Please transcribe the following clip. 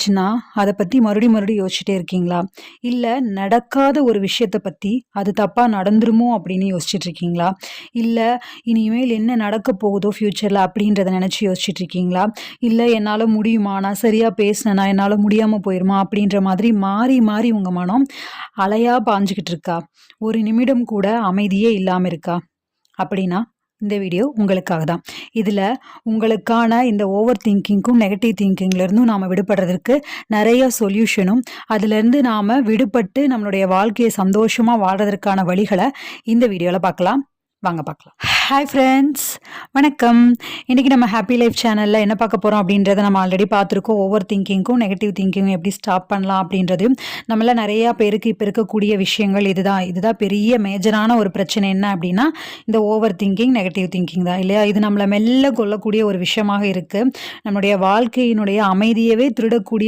நடந்துருச்சுன்னா, அத பத்தி மறுபடியும் யோசிச்சுட்டே இருக்கீங்களா? இல்ல நடக்காத ஒரு விஷயத்த பத்தி, அது தப்பா நடந்துருமோ அப்படின்னு யோசிச்சுட்டு இருக்கீங்களா? இல்ல இனிமேல் என்ன நடக்க போகுதோ ஃப்யூச்சர்ல அப்படின்றத நெனச்சு யோசிச்சுட்டு இருக்கீங்களா? இல்ல என்னால முடியுமா? நான் சரியா பேசினேனா? என்னால முடியாம போயிருமா? அப்படின்ற மாதிரி மாறி, மாறி உங்க மனம் அலையா பாஞ்சுகிட்டு இருக்கா? ஒரு நிமிடம் கூட அமைதியே இல்லாம இருக்கா? அப்படின்னா, இந்த வீடியோ உங்களுக்காக தான். இதுல உங்களுக்கான இந்த ஓவர் திங்கிங்க்கும், நெகட்டிவ் திங்கிங்ல இருந்தும் நாம விடுபடுறதற்கு நெறைய சொல்யூஷனும், அதிலிருந்து நாம விடுபட்டு நம்மளுடைய வாழ்க்கைய சந்தோஷமா வாழ்றதற்கான வழிகள இந்த வீடியோல பார்க்கலாம். வாங்க பார்க்கலாம். Hi friends! வணக்கம். இன்னைக்கு நம்ம ஹேப்பி லைஃப் சேனல்ல என்ன பார்க்க போறோம் அப்படின்றத நம்ம ஆல்ரெடி பார்த்துருக்கோம். ஓவர் திங்கிங்க்கும், நெகட்டிவ் திங்கிங்கும் எப்படி ஸ்டாப் பண்ணலாம் அப்படின்றதையும், நம்மள நெறைய பேருக்கு இப்ப இருக்கக்கூடிய விஷயங்கள் இதுதான். இதுதான் பெரிய மேஜரான ஒரு பிரச்சனை என்ன அப்படின்னா, இந்த ஓவர் திங்கிங், நெகட்டிவ் திங்கிங் தான் இல்லையா? இது நம்மள மெல்ல கொல்லக்கூடிய ஒரு விஷயமாக இருக்கு. நம்முடைய வாழ்க்கையினுடைய அமைதியவே திருடக்கூடிய